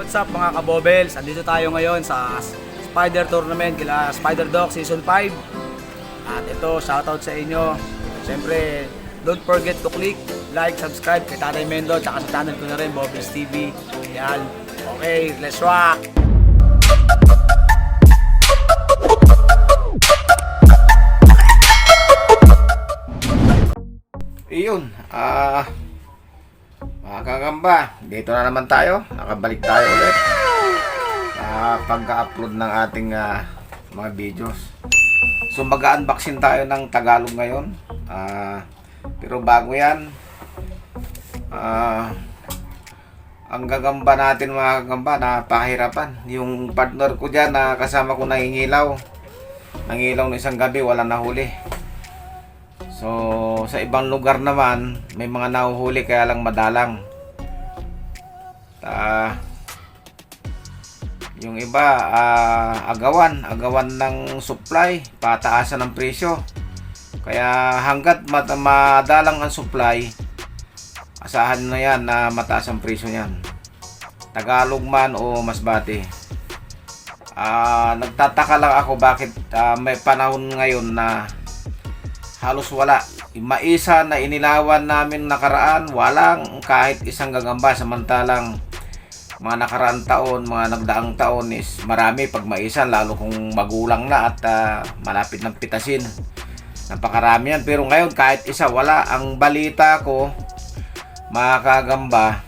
What's up mga kabobels? Andito tayo ngayon sa Spider Tournament kila Spider Dog Season 5. At ito, shoutout sa inyo. Siyempre, don't forget to click, like, subscribe kay Tatay Mendo tsaka sa channel ko na rin, Bobels TV. Yan. Okay, let's rock! Iyon, mga kagamba, dito na naman tayo. Nakabalik tayo ulit pagka-upload ng ating mga videos. So mag-unboxing tayo ng Tagalog ngayon. Pero bago yan, ang gagamba natin mga kagamba, napahirapan. Yung partner ko dyan na kasama ko nangingilaw ng isang gabi, wala nahuli. So, sa ibang lugar naman, may mga nahuhuli kaya lang madalang. Yung iba, agawan ng supply, pataasan ng presyo. Kaya hanggat madalang ang supply, asahan na yan na mataas ang presyo niyan. Tagalog man o Masbate. Nagtataka lang ako bakit may panahon ngayon na halos wala. Maisa na inilawan namin nakaraan, walang kahit isang gagamba. Samantalang mga nakaraan taon, mga nagdaang taon is marami pag maisan, lalo kung magulang na at malapit ng pitasin. Napakarami yan. Pero ngayon kahit isa wala. Ang balita ko, mga kagamba,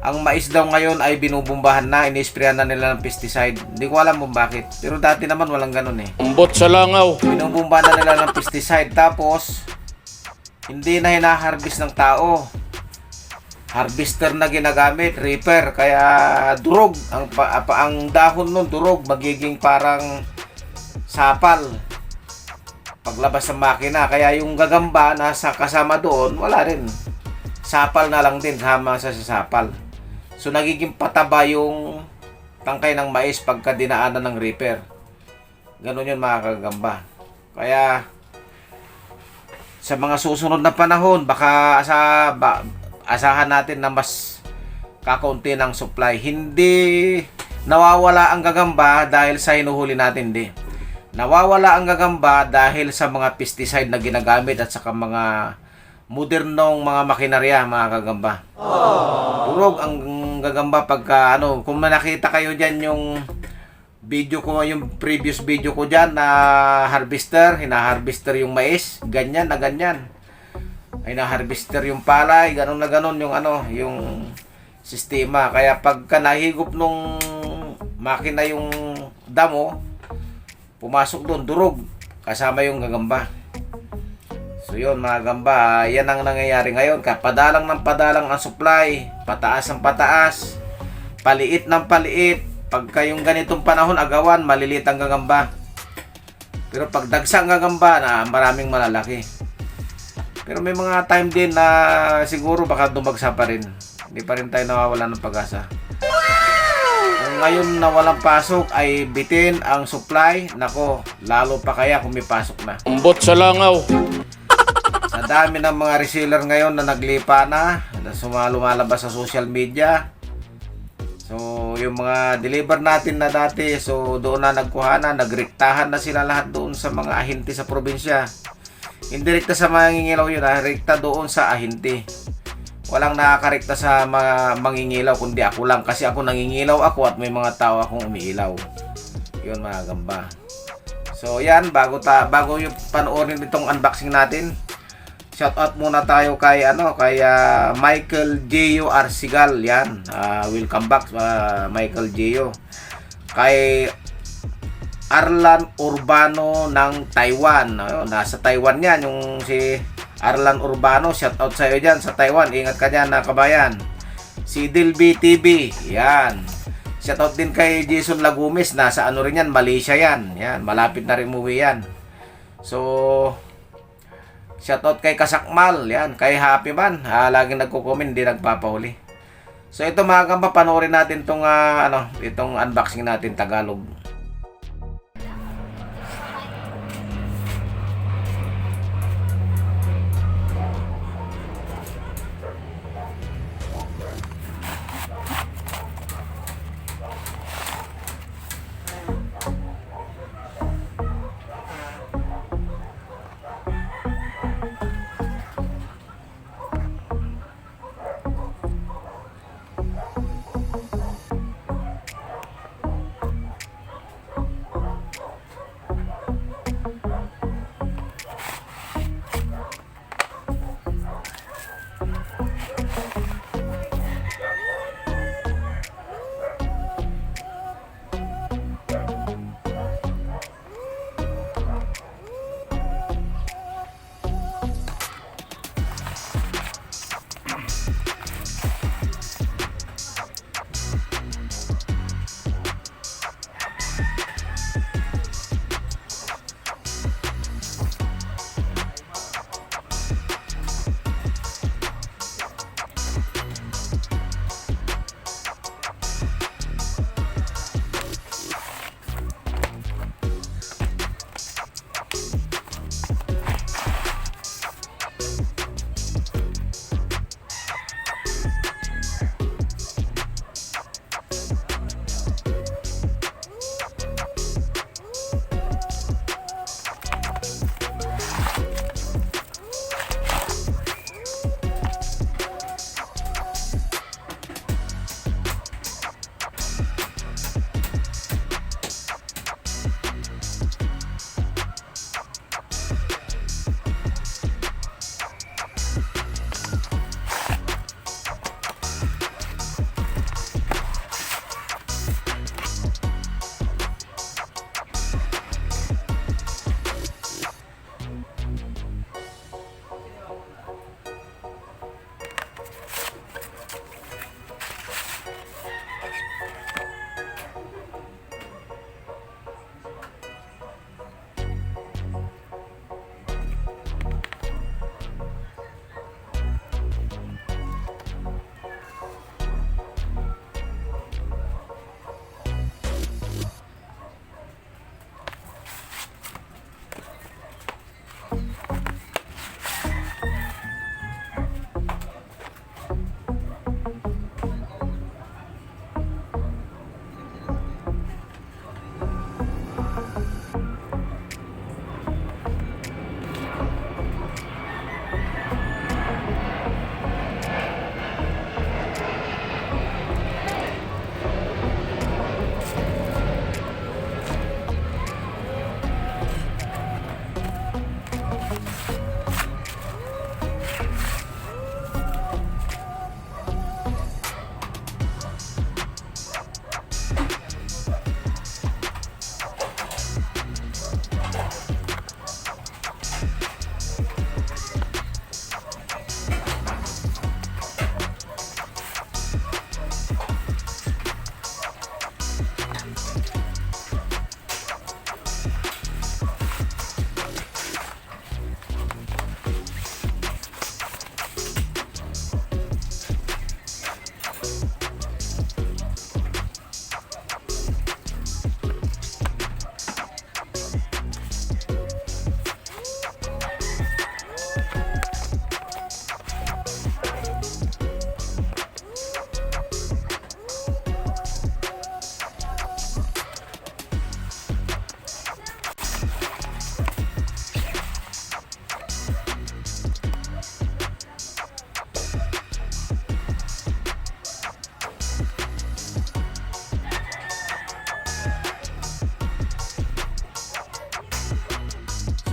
ang mais daw ngayon ay binubumbahan na, inisprayan na nila ng pesticide. Hindi ko alam kung bakit. Pero dati naman walang ganun eh. Umbot sa langaw. Binubumbahan na nila ng pesticide. Tapos, hindi na hinaharvest ng tao. Harvester na ginagamit, reaper. Kaya durog. Ang dahon nun durog. Magiging parang sapal. Paglabas ng makina. Kaya yung gagamba na kasama doon, wala rin. Sapal na lang din, sama sa sapal. So nagiging pataba yung tangkay ng mais pagka dinaanan ng reaper. Ganun yun mga kagamba. Kaya sa mga susunod na panahon, baka asahan natin na mas kakaunti ng supply. Hindi nawawala ang gagamba dahil sa hinuhuli natin, hindi. Nawawala ang gagamba dahil sa mga pesticide na ginagamit at saka mga modernong mga makinarya, mga kagamba. Durog ang gagamba pagka kung nakita kayo diyan yung video ko, yung previous video ko diyan na hina-harvester yung mais, ganyan na ganyan. Ay na-harvester yung palay, ganun na ganun yung yung sistema. Kaya pagka nahigop nung makina yung damo, pumasok doon durog kasama yung gagamba. So yun mga gamba, yan ang nangyayari ngayon. Padalang ng padalang ang supply, pataas ang pataas, paliit ng paliit. Pagka yung ganitong panahon, agawan, maliliit ang gagamba. Pero pag dagsang gagamba na maraming malalaki. Pero may mga time din na siguro baka dumagsa pa rin. Hindi pa rin tayo nawawalan ng pag-asa. Kung ngayon na walang pasok ay bitin ang supply, nako, lalo pa kaya kung may pasok na. Umbot sa langaw. Sa dami ng mga reseller ngayon na naglipa na lumalabas sa social media. So, yung mga deliver natin na dati, so doon na nagkuhanan, nagrektahan na sila lahat doon sa mga ahinti sa probinsya. Hindi rekta sa mangingilaw yun, rekta doon sa ahinti. Walang nakakarekta sa mga mangingilaw, kundi ako lang. Kasi ako nangingilaw ako at may mga tao akong umiilaw. Yun mga gamba. So, yan, bago yung panoorin itong unboxing natin, shout out muna tayo kay Michael Gio Arsigal, yan. Welcome back Michael Gio. Kay Arlan Urbano ng Taiwan. Nasa Taiwan yan yung si Arlan Urbano. Shout out sa iyo diyan sa Taiwan. Ingat ka diyan na kabayan. Si Dilby TV, yan. Shout out din kay Jason Lagumes, nasa rin yan, Malaysia yan. Yan, malapit na rin umuwi yan. So shoutout kay Kasakmal, yan, kay Happy Man, laging nagko-comment, hindi nagpapahuli. So ito mga kamba, panoorin natin tong itong unboxing natin Tagalog.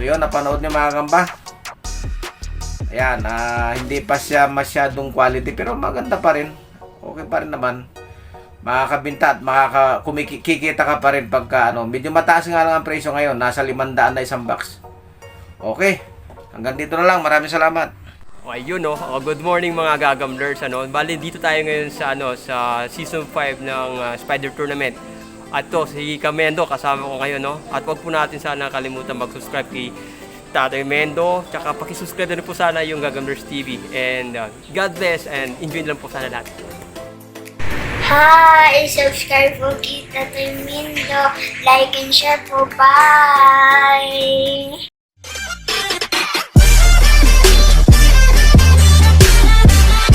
So yun, napanood niyo mga kamba. Ayan, hindi pa siya masyadong quality pero maganda pa rin. Okay pa rin naman. Makakabinta at kikita ka pa rin pagka medyo mataas nga lang ang presyo ngayon. Nasa 500 na isang box. Okay. Hanggang dito na lang. Maraming salamat. Okay, yun no. Good morning mga gagamblers. Bali dito tayo ngayon sa sa season 5 ng Spider Tournament. At to si Kamendo kasama ko ngayon no. At wag po natin sana kalimutan mag-subscribe kay Tatay Mendo. Tsaka paki-subscribe na rin po sana yung Gagamblers TV. And God bless and enjoy lang po sana lahat. Hi! Subscribe po kita Mindo. Like and share po. Bye!